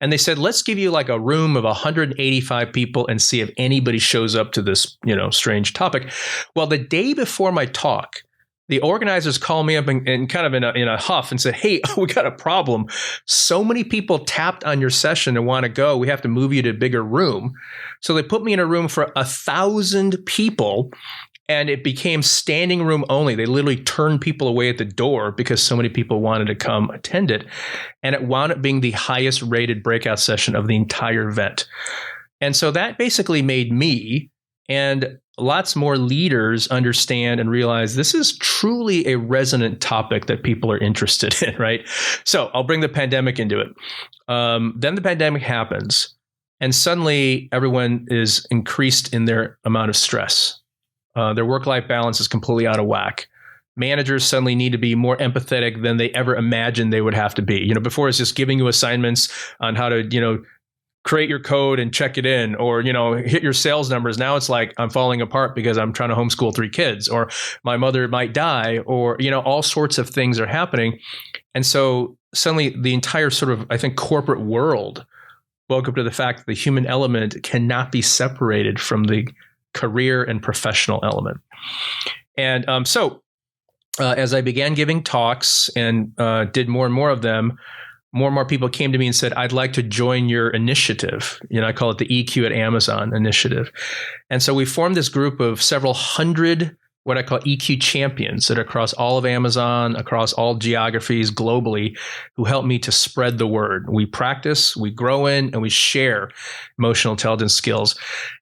And they said, "Let's give you like a room of 185 people and see if anybody shows up to this, strange topic." Well, the day before my talk, the organizers called me up and kind of in a huff and said, "Hey, we got a problem. So many people tapped on your session and want to go. We have to move you to a bigger room." So they put me in a room for 1,000 people, and it became standing room only. They literally turned people away at the door because so many people wanted to come attend it. And it wound up being the highest rated breakout session of the entire event. And so that basically made me and lots more leaders understand and realize this is truly a resonant topic that people are interested in, right? So I'll bring the pandemic into it. Then the pandemic happens, and suddenly everyone is increased in their amount of stress. Their work-life balance is completely out of whack. Managers suddenly need to be more empathetic than they ever imagined they would have to be. Before it's just giving you assignments on how to, create your code and check it in, or, hit your sales numbers. Now it's like, I'm falling apart because I'm trying to homeschool 3 kids, or my mother might die, or, all sorts of things are happening. And so suddenly the entire sort of, I think, corporate world woke up to the fact that the human element cannot be separated from the career and professional element. And as I began giving talks and did more and more of them, more and more people came to me and said, "I'd like to join your initiative." I call it the EQ at Amazon initiative. And so we formed this group of several hundred what I call EQ champions that are across all of Amazon, across all geographies globally, who help me to spread the word. We practice, we grow in, and we share emotional intelligence skills.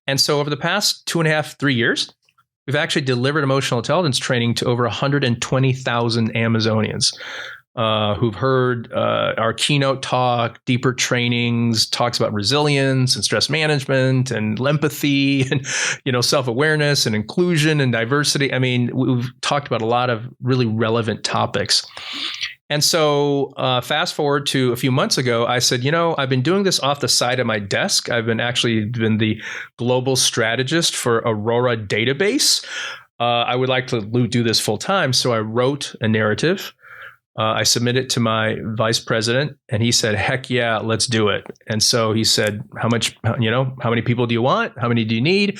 And so over the past 2.5, 3 years, we've actually delivered emotional intelligence training to over 120,000 Amazonians who've heard our keynote talk, deeper trainings, talks about resilience and stress management and empathy and, self-awareness and inclusion and diversity. I mean, we've talked about a lot of really relevant topics. And so fast forward to a few months ago, I said, I've been doing this off the side of my desk. I've been the global strategist for Aurora database. I would like to do this full time. So I wrote a narrative. I submitted it to my vice president, and he said, "Heck yeah, let's do it." And so he said, how many people do you want? How many do you need?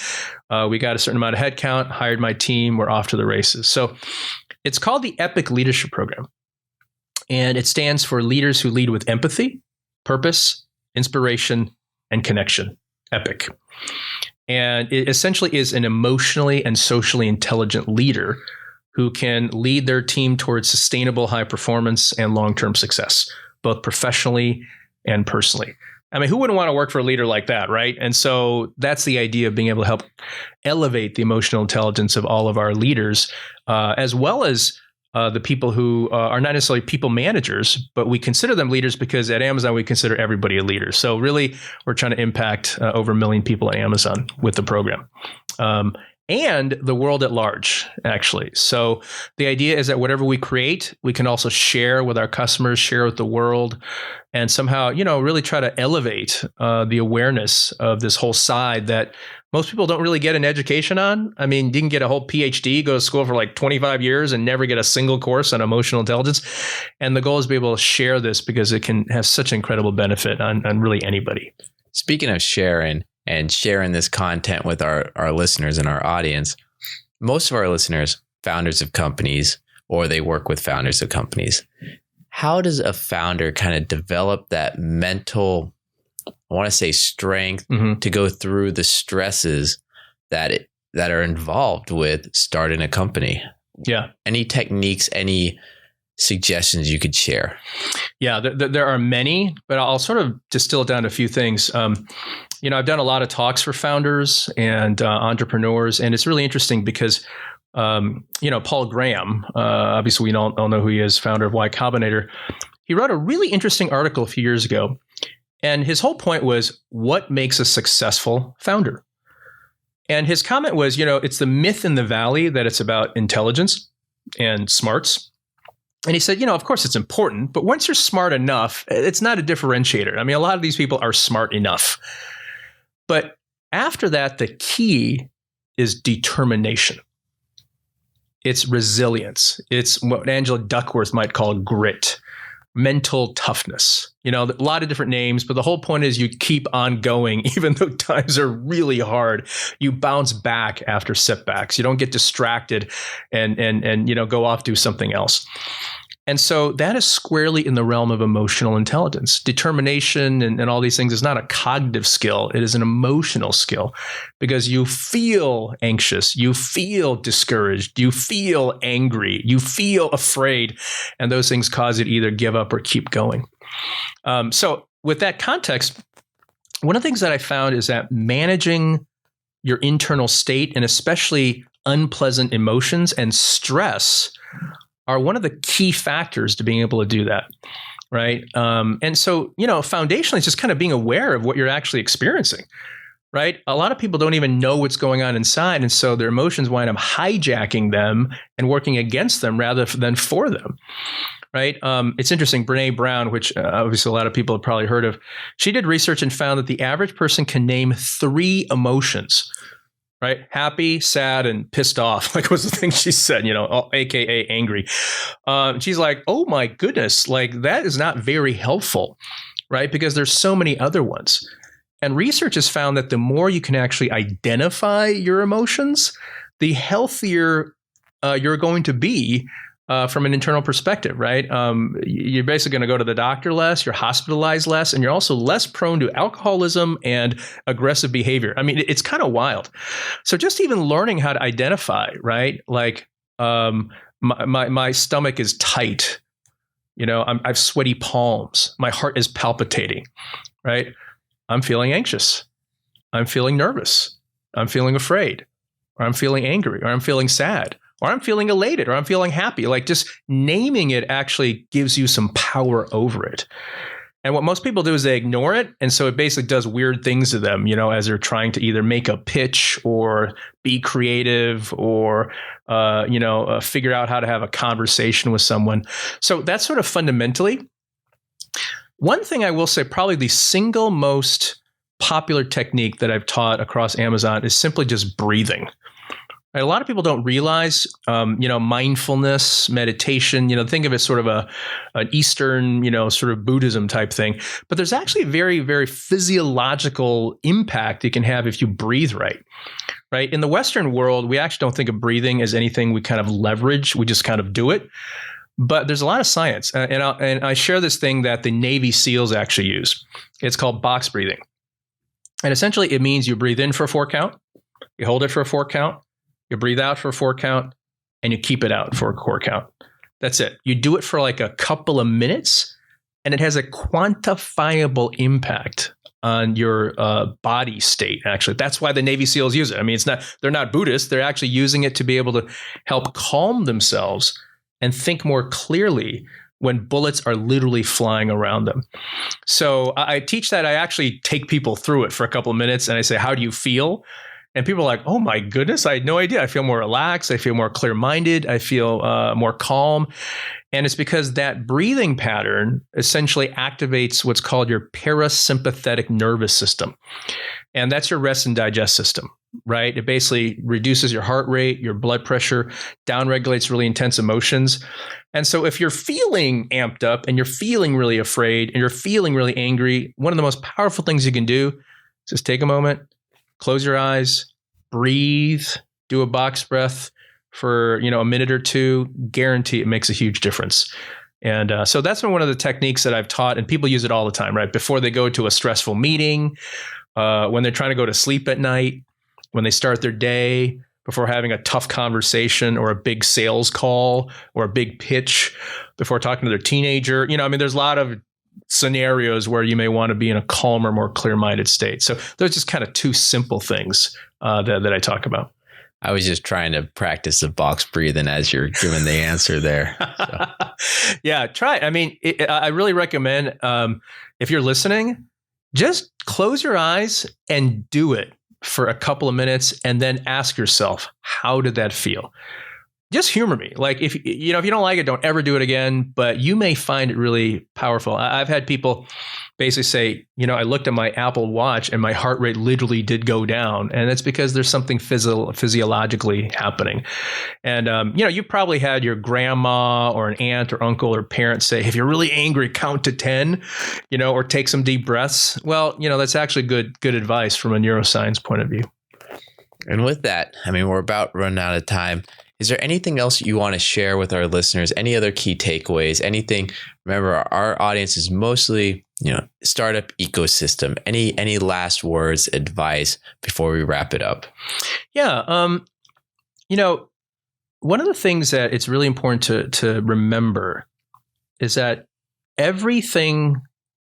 We got a certain amount of headcount, hired my team. We're off to the races. So it's called the EPIC Leadership Program. And it stands for Leaders Who Lead with Empathy, Purpose, Inspiration, and Connection. EPIC. And it essentially is an emotionally and socially intelligent leader who can lead their team towards sustainable high performance and long-term success, both professionally and personally. I mean, who wouldn't want to work for a leader like that, right? And so that's the idea of being able to help elevate the emotional intelligence of all of our leaders, as well as the people who are not necessarily people managers, but we consider them leaders because at Amazon, we consider everybody a leader. So really, we're trying to impact over 1 million people at Amazon with the program. And the world at large, actually. So the idea is that whatever we create, we can also share with our customers, share with the world, and somehow, really try to elevate the awareness of this whole side that most people don't really get an education on. I mean, you can get a whole PhD, go to school for like 25 years and never get a single course on emotional intelligence. And the goal is to be able to share this because it can have such incredible benefit on really anybody. Speaking of sharing, and sharing this content with our listeners and our audience, most of our listeners, founders of companies, or they work with founders of companies. How does a founder kind of develop that mental, I want to say strength, to go through the stresses that are involved with starting a company? Yeah. Any techniques, any suggestions you could share? Yeah, there are many, but I'll sort of distill it down to a few things. I've done a lot of talks for founders and entrepreneurs, and it's really interesting because, Paul Graham, obviously we all know who he is, founder of Y Combinator. He wrote a really interesting article a few years ago, and his whole point was, what makes a successful founder? And his comment was, it's the myth in the valley that it's about intelligence and smarts. And he said, of course it's important, but once you're smart enough, it's not a differentiator. I mean, a lot of these people are smart enough. But after that, the key is determination. It's resilience. It's what Angela Duckworth might call grit, mental toughness. A lot of different names, but the whole point is you keep on going, even though times are really hard. You bounce back after setbacks. You don't get distracted and go off, do something else. And so that is squarely in the realm of emotional intelligence. Determination and all these things is not a cognitive skill. It is an emotional skill because you feel anxious, you feel discouraged, you feel angry, you feel afraid, and those things cause you to either give up or keep going. So with that context, one of the things that I found is that managing your internal state and especially unpleasant emotions and stress are one of the key factors to being able to do that, right? And so, foundationally, it's just kind of being aware of what you're actually experiencing, right? A lot of people don't even know what's going on inside, and so their emotions wind up hijacking them and working against them rather than for them, right? It's interesting, Brene Brown, which obviously a lot of people have probably heard of, she did research and found that the average person can name 3 emotions, right? Happy, sad, and pissed off. Like was the thing she said, AKA angry. She's like, oh my goodness, like that is not very helpful, right? Because there's so many other ones. And research has found that the more you can actually identify your emotions, the healthier you're going to be from an internal perspective, right? You're basically going to go to the doctor less, you're hospitalized less, and you're also less prone to alcoholism and aggressive behavior. I mean, it's kind of wild. So just even learning how to identify, right? Like my stomach is tight, I've sweaty palms, my heart is palpitating, right? I'm feeling anxious, I'm feeling nervous, I'm feeling afraid, or I'm feeling angry, or I'm feeling sad, or I'm feeling elated, or I'm feeling happy. Like just naming it actually gives you some power over it. And what most people do is they ignore it. And so it basically does weird things to them, as they're trying to either make a pitch or be creative or, figure out how to have a conversation with someone. So that's sort of fundamentally. One thing I will say, probably the single most popular technique that I've taught across Amazon is simply just breathing. Right? A lot of people don't realize, mindfulness, meditation, think of it sort of an Eastern, sort of Buddhism type thing. But there's actually a very, very physiological impact it can have if you breathe right. Right? In the Western world, we actually don't think of breathing as anything we kind of leverage. We just kind of do it. But there's a lot of science. And I share this thing that the Navy SEALs actually use. It's called box breathing. And essentially, it means you breathe in for a 4 count, you hold it for a 4 count, you breathe out for a 4 count, and you keep it out for a 4 count. That's it. You do it for like a couple of minutes, and it has a quantifiable impact on your body state, actually. That's why the Navy SEALs use it. I mean, they're not Buddhists. They're actually using it to be able to help calm themselves and think more clearly when bullets are literally flying around them. So I teach that. I actually take people through it for a couple of minutes, and I say, how do you feel? And people are like, oh my goodness, I had no idea. I feel more relaxed. I feel more clear-minded. I feel more calm. And it's because that breathing pattern essentially activates what's called your parasympathetic nervous system. And that's your rest and digest system, right? It basically reduces your heart rate, your blood pressure, downregulates really intense emotions. And so if you're feeling amped up and you're feeling really afraid and you're feeling really angry, one of the most powerful things you can do is just take a moment, close your eyes, breathe, do a box breath for a minute or two. Guarantee it makes a huge difference. And so that's been one of the techniques that I've taught, and people use it all the time, right? Before they go to a stressful meeting, when they're trying to go to sleep at night, when they start their day, before having a tough conversation or a big sales call or a big pitch, before talking to their teenager. There's a lot of scenarios where you may want to be in a calmer, more clear-minded state. So those are just kind of 2 simple things that I talk about. I was just trying to practice the box breathing as you're giving the answer there. So. Yeah, try it. I mean, I really recommend, if you're listening, just close your eyes and do it for a couple of minutes and then ask yourself, how did that feel? just humor me. Like if you don't like it, don't ever do it again, but you may find it really powerful. I've had people basically say, I looked at my Apple Watch and my heart rate literally did go down. And it's because there's something physiologically happening. And, you probably had your grandma or an aunt or uncle or parent say, if you're really angry, count to 10, or take some deep breaths. Well, that's actually good advice from a neuroscience point of view. And with that, we're about running out of time. Is there anything else you want to share with our listeners? Any other key takeaways? Anything? Remember, our audience is mostly, startup ecosystem. Any last words, advice before we wrap it up? Yeah. One of the things that it's really important to remember is that everything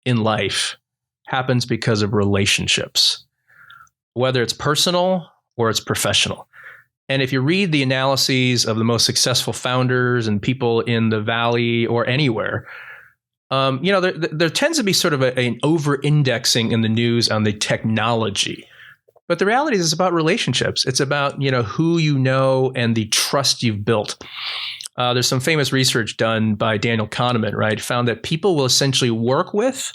in life happens because of relationships, whether it's personal or it's professional. And if you read the analyses of the most successful founders and people in the Valley or anywhere, there tends to be sort of an over-indexing in the news on the technology. But the reality is it's about relationships. It's about, who you know and the trust you've built. There's some famous research done by Daniel Kahneman, right? Found that people will essentially work with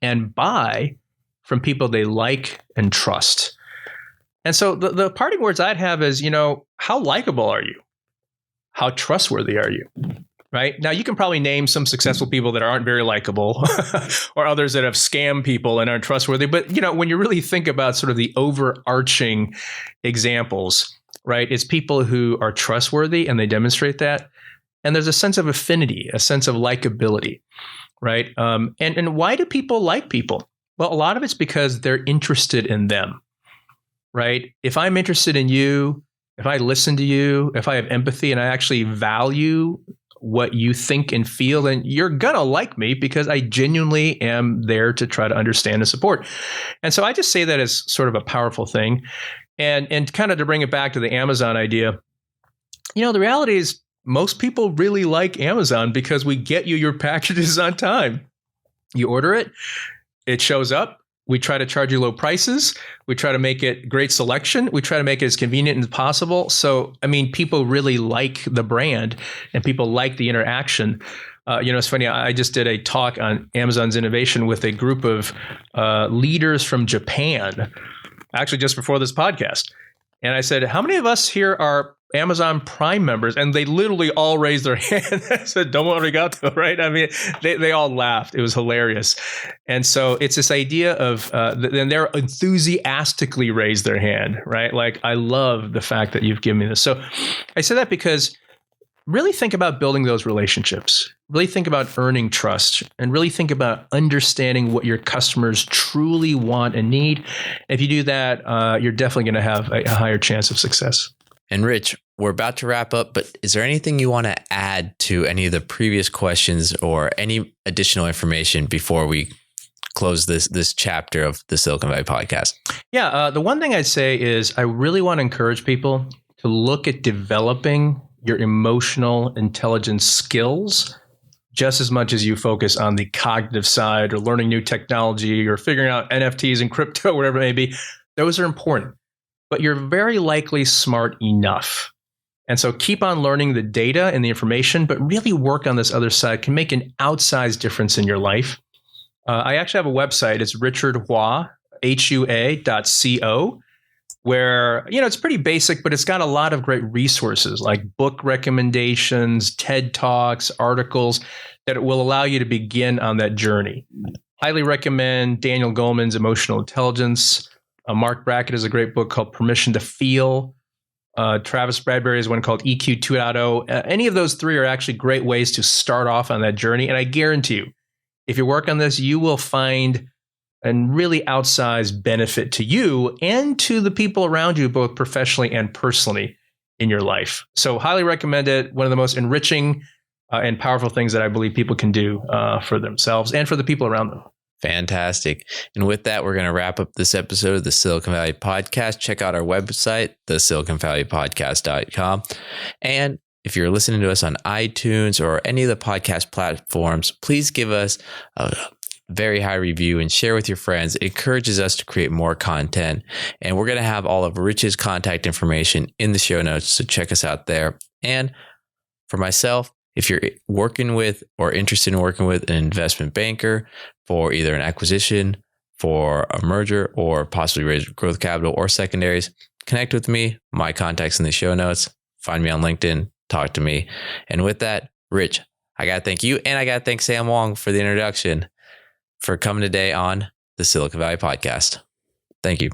and buy from people they like and trust. And so the parting words I'd have is, how likable are you? How trustworthy are you? Right? Now, you can probably name some successful people that aren't very likable or others that have scammed people and aren't trustworthy. But, when you really think about sort of the overarching examples, right, it's people who are trustworthy and they demonstrate that. And there's a sense of affinity, a sense of likability, right? And why do people like people? Well, a lot of it's because they're interested in them. Right? If I'm interested in you, if I listen to you, if I have empathy and I actually value what you think and feel, then you're going to like me because I genuinely am there to try to understand and support. And so I just say that as sort of a powerful thing. And kind of to bring it back to the Amazon idea, the reality is most people really like Amazon because we get you your packages on time. You order it, it shows up. We try to charge you low prices. We try to make it great selection. We try to make it as convenient as possible. So, people really like the brand and people like the interaction. It's funny. I just did a talk on Amazon's innovation with a group of leaders from Japan, actually just before this podcast. And I said, how many of us here are Amazon Prime members? And they literally all raised their hand. I said, domo arigato, right? They all laughed. It was hilarious. And so it's this idea of, then they're enthusiastically raised their hand, right? Like, I love the fact that you've given me this. So I say that because really think about building those relationships. Really think about earning trust and really think about understanding what your customers truly want and need. If you do that, you're definitely going to have a higher chance of success. And Rich, we're about to wrap up, but is there anything you want to add to any of the previous questions or any additional information before we close this chapter of the Silicon Valley podcast? Yeah, the one thing I'd say is I really want to encourage people to look at developing your emotional intelligence skills just as much as you focus on the cognitive side or learning new technology or figuring out NFTs and crypto, whatever it may be. Those are important, but you're very likely smart enough. And so keep on learning the data and the information, but really work on this other side. Can make an outsized difference in your life. I actually have a website. It's richardhua, HUA.co, where, it's pretty basic, but it's got a lot of great resources like book recommendations, TED Talks, articles that will allow you to begin on that journey. Highly recommend Daniel Goleman's Emotional Intelligence. Mark Brackett has a great book called Permission to Feel. Travis Bradberry has one called EQ 2.0. Any of those three are actually great ways to start off on that journey. And I guarantee you, if you work on this, you will find a really outsized benefit to you and to the people around you, both professionally and personally in your life. So highly recommend it. One of the most enriching and powerful things that I believe people can do for themselves and for the people around them. Fantastic. And with that, we're going to wrap up this episode of the Silicon Valley Podcast. Check out our website, thesiliconvalleypodcast.com. And if you're listening to us on iTunes or any of the podcast platforms, please give us a very high review and share with your friends. It encourages us to create more content. And we're going to have all of Rich's contact information in the show notes. So check us out there. And for myself, if you're working with or interested in working with an investment banker for either an acquisition, for a merger, or possibly raise growth capital or secondaries, connect with me. My contact's in the show notes. Find me on LinkedIn, talk to me. And with that, Rich, I got to thank you, and I got to thank Sam Wong for the introduction, for coming today on the Silicon Valley Podcast. Thank you.